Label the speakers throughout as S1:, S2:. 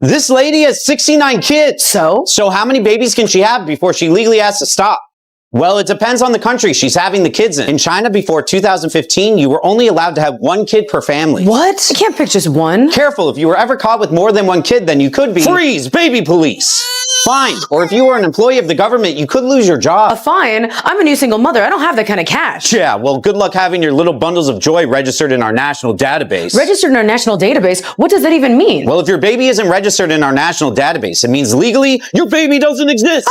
S1: This lady has 69 kids. So how many babies can she have before she legally has to stop? Well, it depends on the country she's having the kids in. In China, before 2015, you were only allowed to have one kid per family.
S2: What? You can't pick just one.
S1: Careful, if you were ever caught with more than one kid, then you could be freeze, baby police. Fine. Or if you were an employee of the government, you could lose your job.
S2: A fine? I'm a new single mother. I don't have that kind of cash.
S1: Yeah, well, good luck having your little bundles of joy registered in our national database.
S2: Registered in our national database? What does that even mean?
S1: Well, if your baby isn't registered in our national database, it means legally your baby doesn't exist.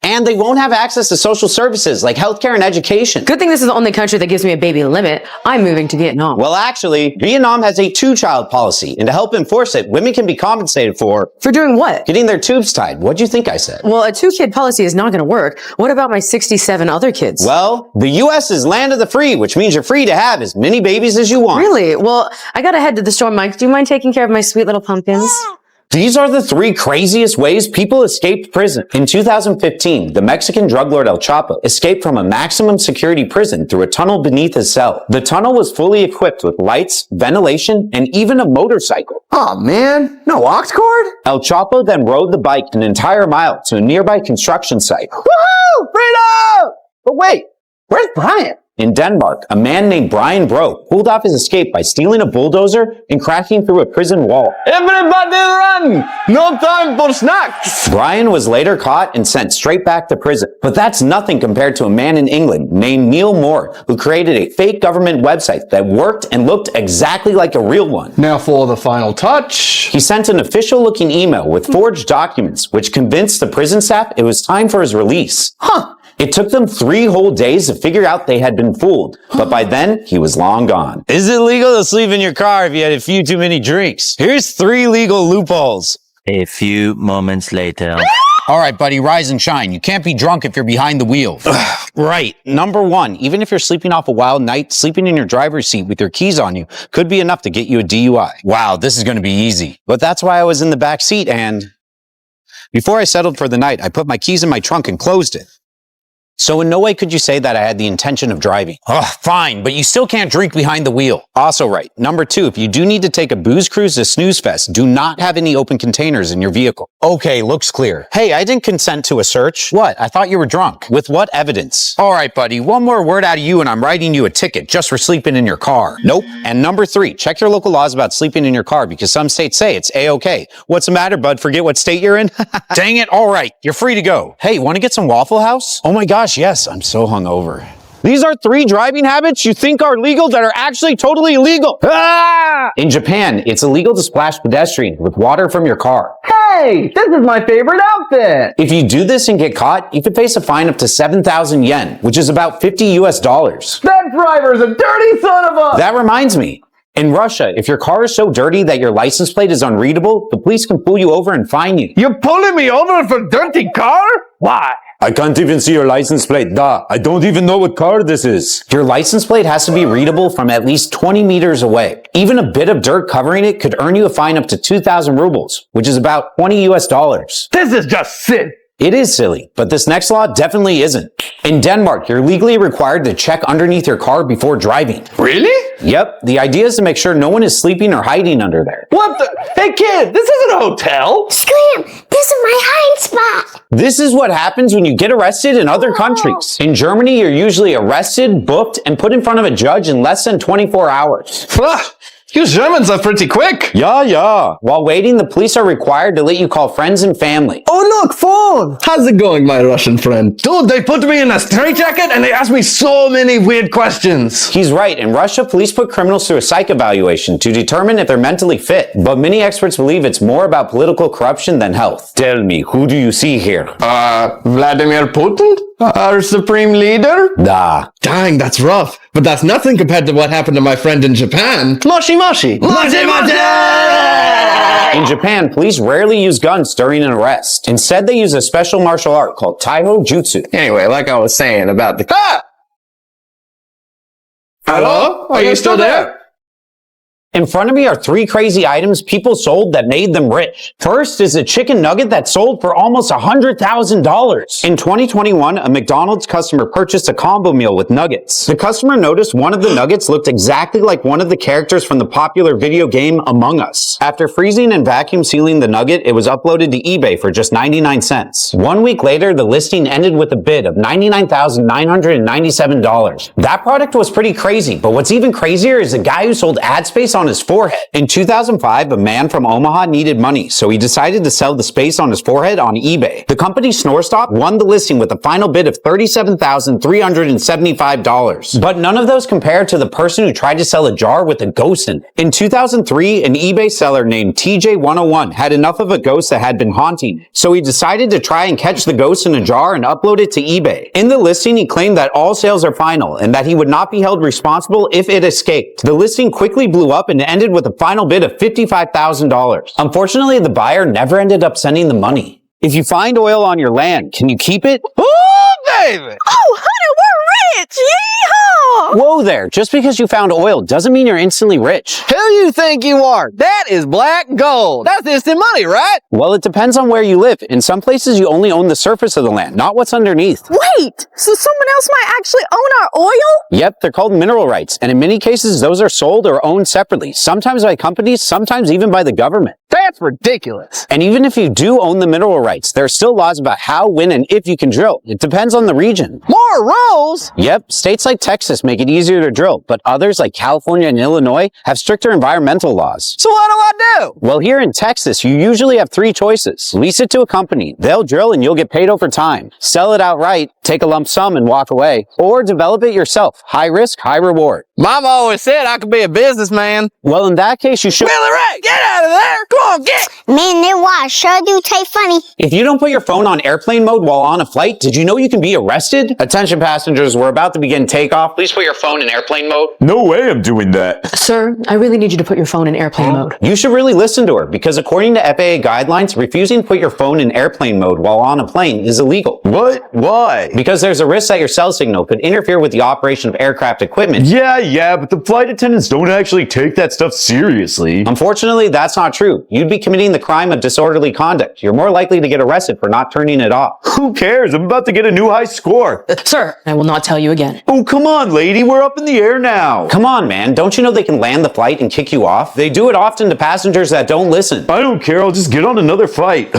S1: And they won't have access to social services like healthcare and education.
S2: Good thing this is the only country that gives me a baby limit. I'm moving to Vietnam.
S1: Well, actually, Vietnam has a two-child policy, and to help enforce it, women can be compensated for
S2: doing what?
S1: Getting their tubes tied. What'd you think I said?
S2: Well, a 2-kid policy is not going to work. What about my 67 other kids?
S1: Well, the U.S. is land of the free, which means you're free to have as many babies as you want.
S2: Really? Well, I gotta head to the store, Mike. Do you mind taking care of my sweet little pumpkins?
S1: These are the 3 craziest ways people escaped prison. In 2015, the Mexican drug lord El Chapo escaped from a maximum security prison through a tunnel beneath his cell. The tunnel was fully equipped with lights, ventilation, and even a motorcycle.
S3: Oh man, no aux cord?
S1: El Chapo then rode the bike an entire mile to a nearby construction site.
S3: Woohoo! Freedom! But wait, where's Brian?
S1: In Denmark, a man named Brian Bro pulled off his escape by stealing a bulldozer and crashing through a prison wall.
S3: Everybody run! No time for snacks!
S1: Brian was later caught and sent straight back to prison. But that's nothing compared to a man in England named Neil Moore, who created a fake government website that worked and looked exactly like a real one.
S3: Now for the final touch.
S1: He sent an official-looking email with forged documents, which convinced the prison staff it was time for his release. It took them 3 whole days to figure out they had been fooled, but by then, he was long gone. Is it legal to sleep in your car if you had a few too many drinks? Here's 3 legal loopholes.
S4: A few moments later.
S1: All right, buddy, rise and shine. You can't be drunk if you're behind the wheel. Right. Number 1, even if you're sleeping off a wild night, sleeping in your driver's seat with your keys on you could be enough to get you a DUI. Wow, this is going to be easy. But that's why I was in the back seat, and before I settled for the night, I put my keys in my trunk and closed it. So in no way could you say that I had the intention of driving. Fine, but you still can't drink behind the wheel. Also right. Number 2, if you do need to take a booze cruise to Snooze Fest, do not have any open containers in your vehicle. Okay, looks clear. Hey, I didn't consent to a search. What? I thought you were drunk. With what evidence? All right, buddy, one more word out of you and I'm writing you a ticket just for sleeping in your car. Nope. And number 3, check your local laws about sleeping in your car because some states say it's A-okay. What's the matter, bud? Forget what state you're in? Dang it. All right, you're free to go. Hey, want to get some Waffle House? Oh my gosh, yes, I'm so hungover. These are 3 driving habits you think are legal that are actually totally illegal. In Japan, it's illegal to splash pedestrians with water from your car.
S3: Hey, this is my favorite outfit!
S1: If you do this and get caught, you could face a fine up to 7,000 yen, which is about $50 US.
S3: That driver's a dirty son of a...
S1: That reminds me. In Russia, if your car is so dirty that your license plate is unreadable, the police can pull you over and fine you.
S3: You're pulling me over for dirty car? Why?
S1: I can't even see your license plate. I don't even know what car this is. Your license plate has to be readable from at least 20 meters away. Even a bit of dirt covering it could earn you a fine up to 2,000 rubles, which is about $20 US.
S3: This is just sin.
S1: It is silly, but this next law definitely isn't. In Denmark, you're legally required to check underneath your car before driving.
S3: Really?
S1: Yep, the idea is to make sure no one is sleeping or hiding under there.
S3: What the? Hey kid, this isn't a hotel.
S5: Scram! This is my hiding spot!
S1: This is what happens when you get arrested in other countries. In Germany, you're usually arrested, booked, and put in front of a judge in less than 24 hours.
S3: You Germans are pretty quick.
S1: Yeah. While waiting, the police are required to let you call friends and family.
S3: Oh look, phone! How's it going, my Russian friend? Dude, they put me in a straitjacket and they asked me so many weird questions.
S1: He's right. In Russia, police put criminals through a psych evaluation to determine if they're mentally fit. But many experts believe it's more about political corruption than health. Tell me, who do you see here?
S3: Vladimir Putin? Our supreme leader?
S1: Da.
S3: Dang, that's rough. But that's nothing compared to what happened to my friend in Japan. Moshi moshi. Moshi moshi!
S1: In Japan, police rarely use guns during an arrest. Instead, they use a special martial art called Taiho Jutsu.
S3: Anyway, like I was saying about the... Hello? Are you still there?
S1: In front of me are 3 crazy items people sold that made them rich. First is a chicken nugget that sold for almost $100,000. In 2021, a McDonald's customer purchased a combo meal with nuggets. The customer noticed one of the nuggets looked exactly like one of the characters from the popular video game Among Us. After freezing and vacuum sealing the nugget, it was uploaded to eBay for just 99 cents. 1 week later, the listing ended with a bid of $99,997. That product was pretty crazy, but what's even crazier is the guy who sold ad space on his forehead. In 2005, a man from Omaha needed money, so he decided to sell the space on his forehead on eBay. The company SnoreStop won the listing with a final bid of $37,375. But none of those compare to the person who tried to sell a jar with a ghost in it. In 2003, an eBay seller named TJ101 had enough of a ghost that had been haunting, so he decided to try and catch the ghost in a jar and upload it to eBay. In the listing, he claimed that all sales are final and that he would not be held responsible if it escaped. The listing quickly blew up and ended with a final bid of $55,000. Unfortunately, the buyer never ended up sending the money. If you find oil on your land, can you keep it?
S6: Oh, baby!
S7: Oh, honey, we're rich! Yeehaw!
S1: Whoa there, just because you found oil doesn't mean you're instantly rich.
S6: Who you think you are? That is black gold. That's instant money, right?
S1: Well, it depends on where you live. In some places, you only own the surface of the land, not what's underneath.
S7: Wait, so someone else might actually own our oil?
S1: Yep, they're called mineral rights, and in many cases, those are sold or owned separately, sometimes by companies, sometimes even by the government.
S6: That's ridiculous.
S1: And even if you do own the mineral rights, there are still laws about how, when, and if you can drill. It depends on the region.
S6: More rules?
S1: Yep, states like Texas make it easier to drill, but others like California and Illinois have stricter environmental laws.
S6: So what do I do?
S1: Well, here in Texas, you usually have 3 choices. Lease it to a company. They'll drill and you'll get paid over time. Sell it outright, take a lump sum and walk away. Or develop it yourself. High risk, high reward.
S6: Mama always said I could be a businessman.
S1: Well, in that case, you should...
S6: Billy Ray, get out of there! Come on, get!
S5: Man, they watch sure do take funny.
S1: If you don't put your phone on airplane mode while on a flight, did you know you can be arrested? Attention passengers, we're about to begin takeoff. Please put your phone in airplane mode.
S8: No way I'm doing that.
S2: Sir, I really need you to put your phone in airplane mode.
S1: You should really listen to her, because according to FAA guidelines, refusing to put your phone in airplane mode while on a plane is illegal.
S8: What? Why?
S1: Because there's a risk that your cell signal could interfere with the operation of aircraft equipment.
S8: Yeah, but the flight attendants don't actually take that stuff seriously.
S1: Unfortunately, that's not true. You'd be committing the crime of disorderly conduct. You're more likely to get arrested for not turning it off.
S8: Who cares? I'm about to get a new high score.
S2: Sir, I will not tell you again.
S8: Oh, come on, lady. We're up in the air now.
S1: Come on, man. Don't you know they can land the flight and kick you off? They do it often to passengers that don't listen.
S8: I don't care. I'll just get on another flight.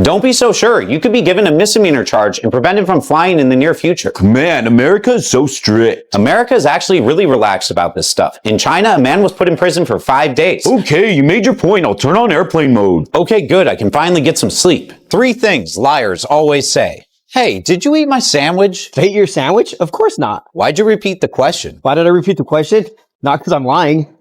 S1: Don't be so sure. You could be given a misdemeanor charge and prevented from flying in the near future.
S8: Man, America is so strict.
S1: America is actually really relaxed about this stuff. In China, a man was put in prison for 5 days.
S8: Okay, you made your point. I'll turn on airplane mode.
S1: Okay, good. I can finally get some sleep. 3 things liars always say. Hey, did you eat my sandwich?
S6: Ate your sandwich? Of course not.
S1: Why'd you repeat the question?
S6: Why did I repeat the question? Not because I'm lying.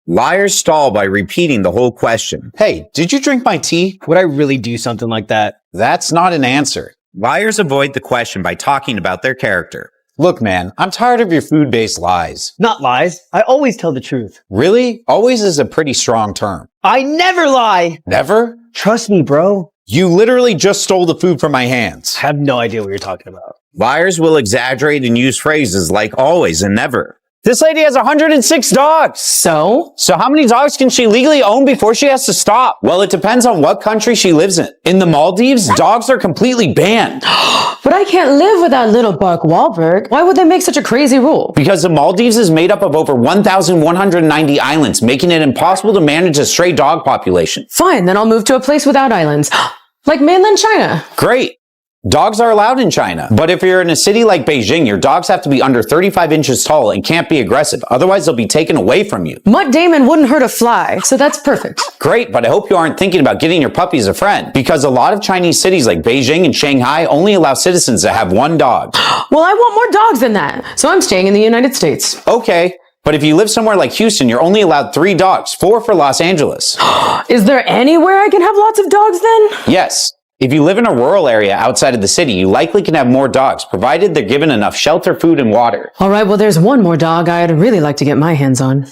S1: Liars stall by repeating the whole question. Hey, did you drink my tea?
S6: Would I really do something like that?
S1: That's not an answer. Liars avoid the question by talking about their character. Look, man, I'm tired of your food-based lies.
S6: Not lies. I always tell the truth.
S1: Really? Always is a pretty strong term.
S6: I never lie.
S1: Never?
S6: Trust me, bro.
S1: You literally just stole the food from my hands.
S6: I have no idea what you're talking about.
S1: Liars will exaggerate and use phrases like always and never. This lady has 106 dogs.
S2: So?
S1: So how many dogs can she legally own before she has to stop? Well, it depends on what country she lives in. In the Maldives, dogs are completely banned.
S2: But I can't live without little Bark Wahlberg. Why would they make such a crazy rule?
S1: Because the Maldives is made up of over 1,190 islands, making it impossible to manage a stray dog population.
S2: Fine, then I'll move to a place without islands. Like mainland China.
S1: Great. Dogs are allowed in China. But if you're in a city like Beijing, your dogs have to be under 35 inches tall and can't be aggressive. Otherwise, they'll be taken away from you.
S2: Mutt Damon wouldn't hurt a fly, so that's perfect.
S1: Great, but I hope you aren't thinking about getting your puppy as a friend. Because a lot of Chinese cities like Beijing and Shanghai only allow citizens to have 1 dog.
S2: Well, I want more dogs than that, so I'm staying in the United States.
S1: Okay. But if you live somewhere like Houston, you're only allowed 3 dogs, 4 for Los Angeles.
S2: Is there anywhere I can have lots of dogs then?
S1: Yes. If you live in a rural area outside of the city, you likely can have more dogs, provided they're given enough shelter, food, and water.
S2: All right, well, there's one more dog I'd really like to get my hands on.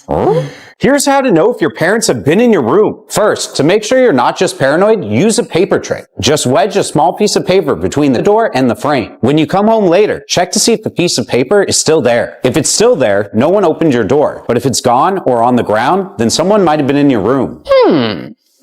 S1: Here's how to know if your parents have been in your room. First, to make sure you're not just paranoid, use a paper trick. Just wedge a small piece of paper between the door and the frame. When you come home later, check to see if the piece of paper is still there. If it's still there, no one opened your door. But if it's gone or on the ground, then someone might have been in your room.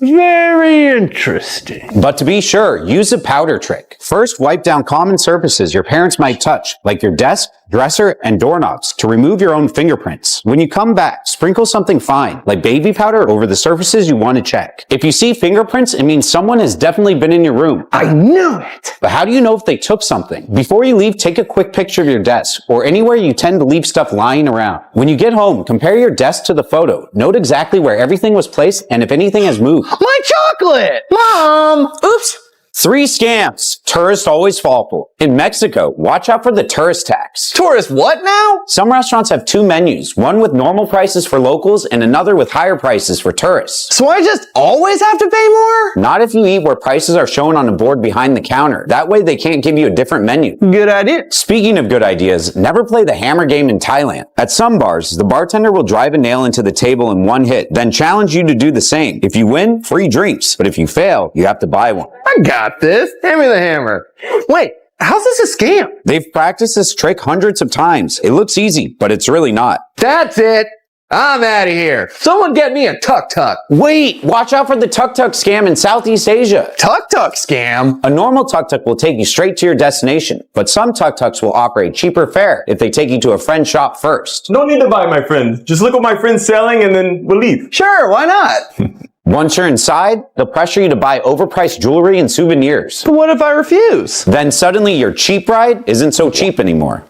S3: Very interesting.
S1: But to be sure, use a powder trick. First, wipe down common surfaces your parents might touch, like your desk, dresser, and doorknobs, to remove your own fingerprints. When you come back, sprinkle something fine, like baby powder, over the surfaces you want to check. If you see fingerprints, it means someone has definitely been in your room.
S3: I knew it.
S1: But how do you know if they took something? Before you leave, take a quick picture of your desk, or anywhere you tend to leave stuff lying around. When you get home, compare your desk to the photo. Note exactly where everything was placed and if anything has moved.
S3: My chocolate! Mom!
S2: Oops.
S1: 3 scams tourists always fall for. In Mexico, watch out for the tourist tax.
S6: Tourist what now?
S1: Some restaurants have 2 menus, one with normal prices for locals and another with higher prices for tourists.
S6: So I just always have to pay more?
S1: Not if you eat where prices are shown on a board behind the counter. That way they can't give you a different menu.
S6: Good idea.
S1: Speaking of good ideas, never play the hammer game in Thailand. At some bars, the bartender will drive a nail into the table in one hit, then challenge you to do the same. If you win, free drinks. But if you fail, you have to buy one.
S6: I got this. Hand me the hammer. Wait, how's this a scam?
S1: They've practiced this trick hundreds of times. It looks easy, but it's really not.
S6: That's it. I'm out of here. Someone get me a tuk-tuk.
S1: Wait, watch out for the tuk-tuk scam in Southeast Asia.
S6: Tuk-tuk scam?
S1: A normal tuk-tuk will take you straight to your destination, but some tuk-tuks will operate cheaper fare if they take you to a friend's shop first.
S8: No need to buy, my friend. Just look what my friend's selling and then we'll leave.
S6: Sure, why not?
S1: Once you're inside, they'll pressure you to buy overpriced jewelry and souvenirs.
S6: But what if I refuse?
S1: Then suddenly your cheap ride isn't so cheap anymore.